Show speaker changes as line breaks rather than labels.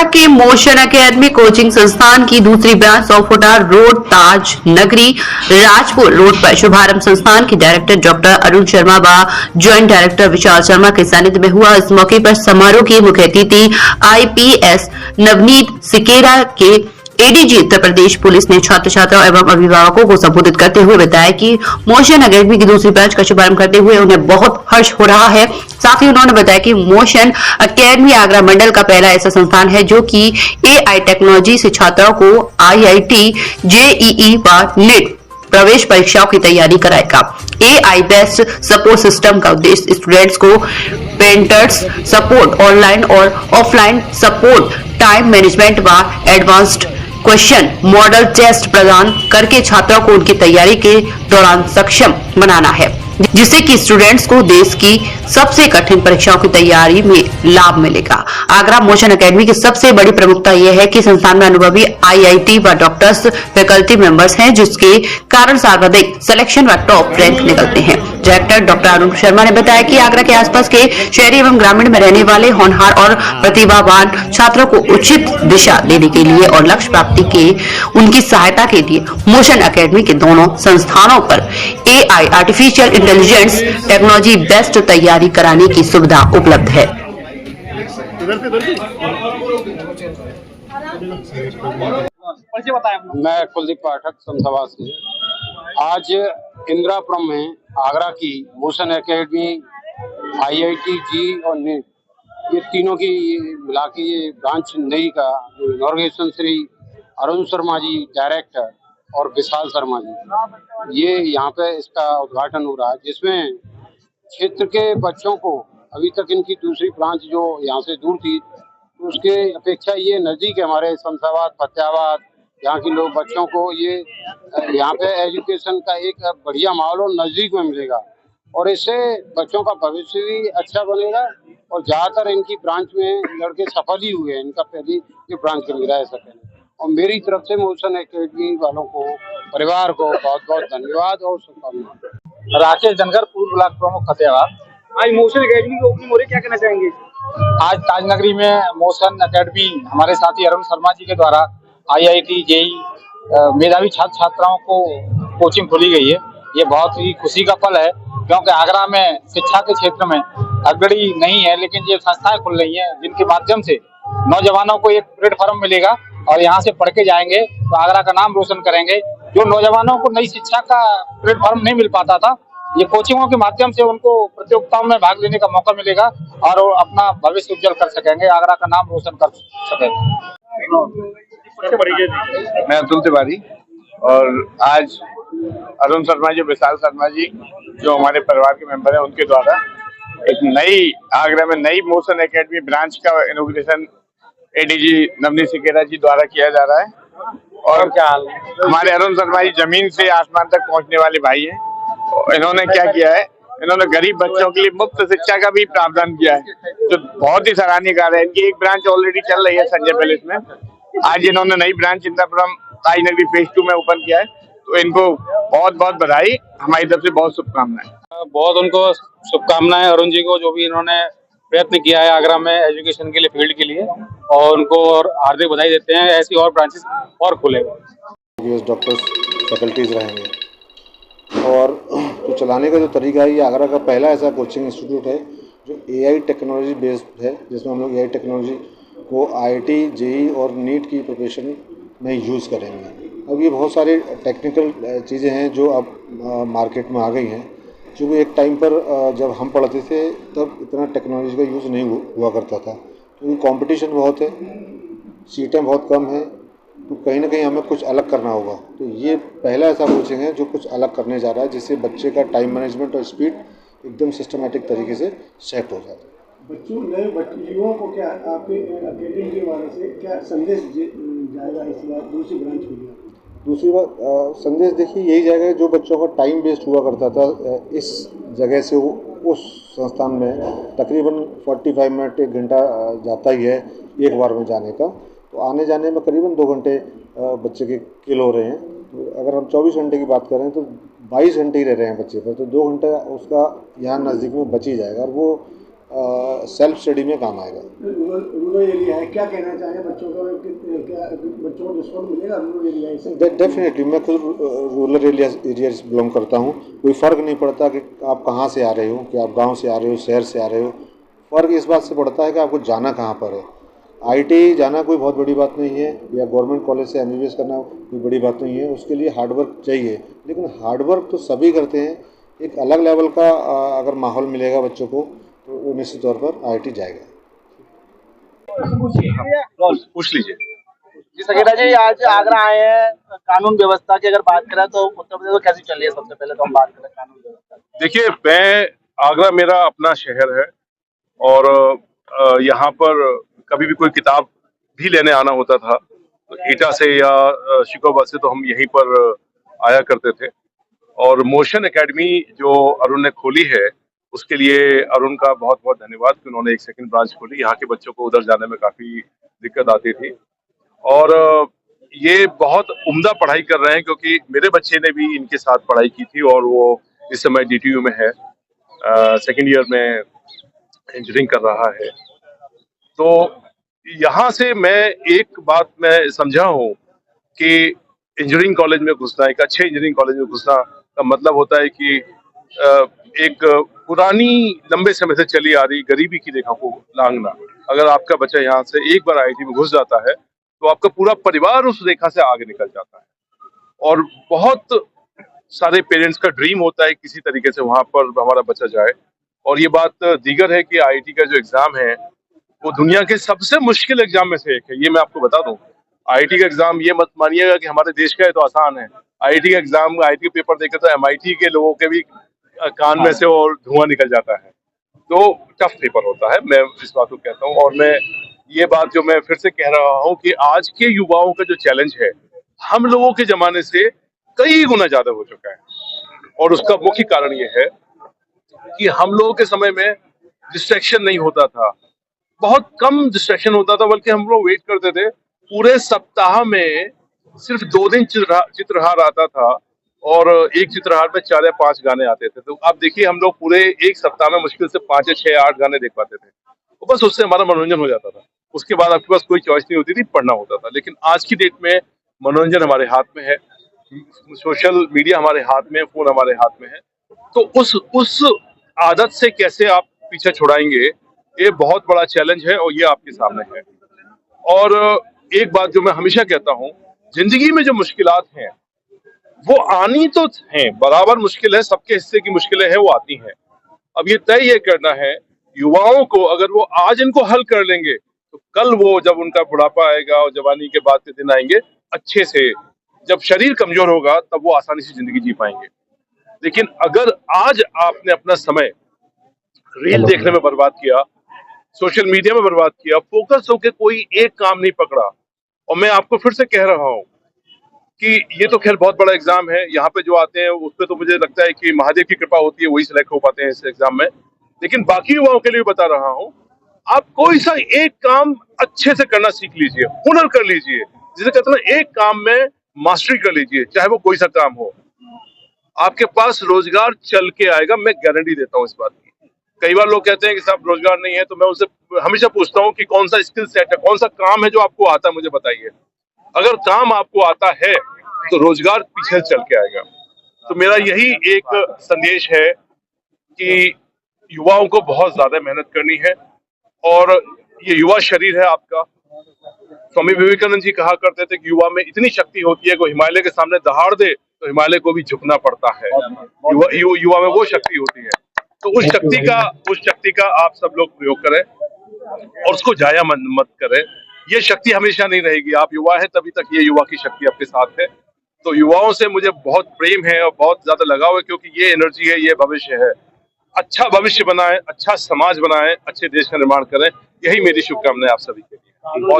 के motion academy coaching संस्थान की दूसरी ब्रांच सोफोटा रोड ताज नगरी राजपुर रोड पर शुभारंभ संस्थान के डायरेक्टर डॉक्टर अरुण शर्मा व ज्वाइंट डायरेक्टर विशाल शर्मा के सानिध्य में हुआ। इस मौके पर समारोह की मुख्य अतिथि IPS नवनीत सिकेरा के ADG उत्तर प्रदेश पुलिस ने छात्र छात्राओं एवं अभिभावकों को संबोधित करते हुए बताया कि मोशन एकेडमी की दूसरी बैच का शुभारंभ करते हुए उन्हें बहुत हर्ष हो रहा है। साथ ही उन्होंने बताया कि मोशन एकेडमी आगरा मंडल का पहला ऐसा संस्थान है जो कि AI टेक्नोलॉजी से छात्राओं को IIT, JEE व NET प्रवेश परीक्षाओं की तैयारी कराएगा। AI बेस्ड सपोर्ट सिस्टम का उद्देश्य स्टूडेंट्स को पेंटर्स सपोर्ट, ऑनलाइन और ऑफलाइन सपोर्ट, टाइम मैनेजमेंट व एडवांस्ड क्वेश्चन मॉडल टेस्ट प्रदान करके छात्रों को उनकी तैयारी के दौरान सक्षम बनाना है, जिससे कि स्टूडेंट्स को देश की सबसे कठिन परीक्षाओं की तैयारी में लाभ मिलेगा। आगरा मोशन एकेडमी की सबसे बड़ी प्रमुखता यह है कि संस्थान में अनुभवी IIT व डॉक्टर्स फैकल्टी मेंबर्स हैं, जिसके कारण सर्वाधिक सिलेक्शन व टॉप रैंक निकलते हैं। डायरेक्टर डॉक्टर अरुण शर्मा ने बताया कि आगरा के आसपास के शहरी एवं ग्रामीण में रहने वाले होनहार और प्रतिभावान छात्रों को उचित दिशा देने के लिए और लक्ष्य प्राप्ति के उनकी सहायता के लिए मोशन एकेडमी के दोनों संस्थानों पर AI artificial intelligence technology based तैयारी कराने की सुविधा उपलब्ध है।
मैं कुलदीप पाठक संसवा से आज इंदिरापुरम में आगरा की मोशन एकेडमी, IIT, JEE और NET ये तीनों की मिला के ये ब्रांच नई का इनॉर्गेशन श्री अरुण शर्मा जी डायरेक्टर और विशाल शर्मा जी ये यहाँ पे इसका उद्घाटन हो रहा है, जिसमें क्षेत्र के बच्चों को अभी तक इनकी दूसरी ब्रांच जो यहाँ से दूर थी तो उसके अपेक्षा ये नज़दीक है। हमारे शमशाबाद, फतेहाबाद यहाँ के लोग बच्चों को ये यहाँ पे एजुकेशन का एक बढ़िया माहौल और नज़दीक में मिलेगा और इससे बच्चों का भविष्य भी अच्छा बनेगा और ज़्यादातर इनकी ब्रांच में लड़के सफल ही हुए हैं। इनका पहली ये ब्रांच चल रहा है सेकेंड और मेरी तरफ से मोशन एकेडमी वालों को, परिवार को बहुत बहुत धन्यवाद और शुभकामनाएं।
राकेश धनगर, पूर्व ब्लॉक प्रमुख फतेहाबाद।
आज मोशन एकेडमी की ओपनिंग हो रही है, क्या कहना चाहेंगे?
आज ताजनगरी में मोशन एकेडमी हमारे साथी अरुण शर्मा जी के द्वारा IIT, JEE मेधावी छात्र छात्राओं को कोचिंग खोली गई है। ये बहुत ही खुशी का पल है क्योंकि आगरा में शिक्षा के क्षेत्र में अग्रणी नहीं है, लेकिन ये संस्थाएं खुल रही हैं जिनके माध्यम से नौजवानों को एक प्लेटफॉर्म मिलेगा और यहाँ से पढ़ के जाएंगे तो आगरा का नाम रोशन करेंगे। जो नौजवानों को नई शिक्षा का प्लेटफॉर्म नहीं मिल पाता था, ये कोचिंगों के माध्यम से उनको प्रतियोगिताओं में भाग लेने का मौका मिलेगा और वो अपना भविष्य उज्जवल कर सकेंगे, आगरा का नाम रोशन कर सकेंगे।
मैं अतुल तिवारी और आज अरुण शर्मा जी, विशाल शर्मा जी जो हमारे परिवार के मेंबर हैं, उनके द्वारा एक नई आगरा में नई मोशन एकेडमी ब्रांच का इनॉग्रेशन ADG नवनीत सिकेरा जी द्वारा किया जा रहा है। और क्या हमारे अरुण शर्मा जी जमीन से आसमान तक पहुंचने वाले भाई हैं। इन्होंने क्या किया है, इन्होंने गरीब बच्चों के लिए मुफ्त शिक्षा का भी प्रावधान किया है जो बहुत ही सराहनीय कार्य है। इनकी एक ब्रांच ऑलरेडी चल रही है संजय पैलेस में। आज इन्होंने नई ब्रांच इंदिरापुरम ताजनगरी फेज 2 में ओपन किया है, तो इनको बहुत बहुत बधाई, हमारी तरफ से बहुत शुभकामनाएं।
बहुत उनको शुभकामनाएं अरुण जी को, जो भी इन्होंने प्रयत्न किया है आगरा में एजुकेशन के लिए, फील्ड के लिए, और उनको और हार्दिक बधाई देते हैं। ऐसी और ब्रांचेस और खुलेगा।
डॉक्टर्स फैकल्टीज रहेंगे और तो चलाने का जो तरीका है, ये आगरा का पहला ऐसा कोचिंग इंस्टीट्यूट है जो AI टेक्नोलॉजी बेस्ड है, जिसमें हम लोग AI टेक्नोलॉजी को IIT, JEE और NET की प्रिपरेशन में यूज़ करेंगे। अब ये बहुत सारी टेक्निकल चीज़ें हैं जो अब मार्केट में आ गई हैं, क्योंकि एक टाइम पर जब हम पढ़ते थे तब इतना टेक्नोलॉजी का यूज़ नहीं हुआ करता था, क्योंकि कंपटीशन बहुत है, सीटें बहुत कम हैं, तो कहीं ना कहीं हमें कुछ अलग करना होगा। तो ये पहला ऐसा कोचिंग है जो कुछ अलग करने जा रहा है, जिससे बच्चे का टाइम मैनेजमेंट और स्पीड एकदम सिस्टमेटिक तरीके से सेट हो जाता है।
बच्चों नए युवाओं को क्या आपके एकेडमी के बारे से क्या संदेश जाएगा इस बार दूसरी ब्रांच के लिए?
दूसरी बात संदेश देखिए यही जाएगा, जो बच्चों का टाइम वेस्ट हुआ करता था इस जगह से वो उस संस्थान में तकरीबन 45 मिनट 1 घंटा जाता ही है एक बार में जाने का, तो आने जाने में करीबन 2 घंटे बच्चे के किल हो रहे हैं। तो अगर हम 24 घंटे की बात करें तो 22 घंटे ही रह रहे हैं बच्चे पर, तो 2 घंटा उसका यहाँ नज़दीक में बच ही जाएगा और वो सेल्फ स्टडी में काम आएगा।
रूरल एरिया है, क्या कहना चाहेंगे बच्चों को, क्या बच्चों को डिस्काउंट मिलेगा रूरल एरिया से?
डेफिनेटली, मैं खुद रूरल एरिया से बिलोंग करता हूँ। कोई फ़र्क नहीं पड़ता कि आप कहाँ से आ रहे हो, कि आप गांव से आ रहे हो, शहर से आ रहे हो। फ़र्क इस बात से पड़ता है कि आपको जाना कहाँ पर है। आईटी जाना कोई बहुत बड़ी बात नहीं है, या गवर्नमेंट कॉलेज से एमबीबीएस करना कोई बड़ी बात नहीं है। उसके लिए हार्डवर्क चाहिए, लेकिन हार्डवर्क तो सभी करते हैं। एक अलग लेवल का अगर माहौल मिलेगा बच्चों को, तो वो निश्चित तौर पर आईटी जाएगा।
पूछ लीजिए।
जी सकेता जी, आज आगरा आए हैं, कानून व्यवस्था की अगर बात करें तो उत्तर प्रदेश में कैसी चल रही है? सबसे पहले तो हम बात करें कानून व्यवस्था।
देखिए, आगरा मेरा अपना शहर है और यहाँ पर कभी भी कोई किताब भी लेने आना होता था तो एटा से या शिकोबा से, तो हम यहीं पर आया करते थे। और मोशन एकेडमी जो अरुण ने खोली है, उसके लिए अरुण का बहुत बहुत धन्यवाद कि उन्होंने एक सेकंड ब्रांच खोली। यहाँ के बच्चों को उधर जाने में काफी दिक्कत आती थी और ये बहुत उम्दा पढ़ाई कर रहे हैं, क्योंकि मेरे बच्चे ने भी इनके साथ पढ़ाई की थी और वो इस समय DTU में है, सेकेंड ईयर में इंजीनियरिंग कर रहा है। तो यहाँ से मैं एक बात मैं समझा हूँ कि इंजीनियरिंग कॉलेज में घुसना, एक अच्छे इंजीनियरिंग कॉलेज में घुसना का मतलब होता है कि एक पुरानी लंबे समय से चली आ रही गरीबी की रेखा को लांघना। अगर आपका बच्चा यहाँ से एक बार IIT में घुस जाता है तो आपका पूरा परिवार उस रेखा से आगे निकल जाता है। और बहुत सारे पेरेंट्स का ड्रीम होता है किसी तरीके से वहां पर हमारा बच्चा जाए। और ये बात दीगर है कि IIT का जो एग्जाम है वो दुनिया के सबसे मुश्किल एग्जाम में से एक है, ये मैं आपको बता दूं। IIT का एग्जाम ये मत मानिएगा कि हमारे देश का है तो आसान है। IIT का एग्जाम, IIT के पेपर देखे तो MIT के लोगों के भी कान में से और धुआं निकल जाता है। तो टफ पेपर होता है, मैं इस बात को कहता हूँ। और मैं ये बात जो मैं फिर से कह रहा हूँ कि आज के युवाओं का जो चैलेंज है, हम लोगों के जमाने से कई गुना ज्यादा हो चुका है। और उसका मुख्य कारण ये है कि हम लोगों के समय में डिस्ट्रैक्शन नहीं होता था, बहुत कम डिस्ट्रैक्शन होता था, बल्कि हम लोग वेट करते थे। पूरे सप्ताह में सिर्फ 2 दिन चित्रहार आता था और एक चित्रहार में 4 या 5 गाने आते थे। तो आप देखिए, हम लोग पूरे एक सप्ताह में मुश्किल से 5 या 6 या 8 गाने देख पाते थे, तो बस उससे हमारा मनोरंजन हो जाता था। उसके बाद आपके पास कोई चॉइस नहीं होती थी, पढ़ना होता था। लेकिन आज की डेट में मनोरंजन हमारे हाथ में है, सोशल मीडिया हमारे हाथ में है, फोन हमारे हाथ में है। तो उस आदत से कैसे आप पीछे छुड़ाएंगे, ये बहुत बड़ा चैलेंज है और ये आपके सामने है। और एक बात जो मैं हमेशा कहता हूँ, जिंदगी में जो मुश्किलात हैं वो आनी तो हैं, बराबर मुश्किल है, सबके हिस्से की मुश्किलें हैं, वो आती हैं। अब ये तय ये करना है युवाओं को, अगर वो आज इनको हल कर लेंगे तो कल वो जब उनका बुढ़ापा आएगा और जवानी के बाद के दिन आएंगे, अच्छे से, जब शरीर कमजोर होगा तब वो आसानी से जिंदगी जी पाएंगे। लेकिन अगर आज आपने अपना समय रील देखने में बर्बाद किया, सोशल मीडिया में बर्बाद किया, फोकस होकर कोई एक काम नहीं पकड़ा, और मैं आपको फिर से कह रहा हूं कि ये तो खैर बहुत बड़ा एग्जाम है, यहाँ पे जो आते हैं उस पे तो मुझे लगता है कि महादेव की कृपा होती है, वही सिलेक्ट हो पाते हैं इस एग्जाम में। लेकिन बाकी युवाओं के लिए बता रहा हूँ, आप कोई सा एक काम अच्छे से करना सीख लीजिए, हुनर कर लीजिए, जिसे कहते हैं एक काम में मास्टरी कर लीजिए, चाहे वो कोई सा काम हो। आपके पास रोजगार चल के आएगा, मैं गारंटी देता हूँ इस बात की। कई बार लोग कहते हैं कि साहब रोजगार नहीं है, तो मैं उनसे हमेशा पूछता हूँ कि कौन सा स्किल सेट है, कौन सा काम है जो आपको आता है, मुझे बताइए। अगर काम आपको आता है तो रोजगार पीछे चल के आएगा। तो मेरा यही एक संदेश है कि युवाओं को बहुत ज्यादा मेहनत करनी है, और ये युवा शरीर है आपका। स्वामी विवेकानंद जी कहा करते थे कि युवा में इतनी शक्ति होती है कि हिमालय के सामने दहाड़ दे तो हिमालय को भी झुकना पड़ता है। युवा में वो शक्ति होती है। तो उस शक्ति का आप सब लोग प्रयोग करें और उसको जाया मत करें। ये शक्ति हमेशा नहीं रहेगी, आप युवा है तभी तक ये युवा की शक्ति आपके साथ है। तो युवाओं से मुझे बहुत प्रेम है और बहुत ज्यादा लगाव है, क्योंकि ये एनर्जी है, ये भविष्य है। अच्छा भविष्य बनाएं, अच्छा समाज बनाएं, अच्छे देश का निर्माण करें, यही मेरी शुभकामनाएं आप सभी के लिए।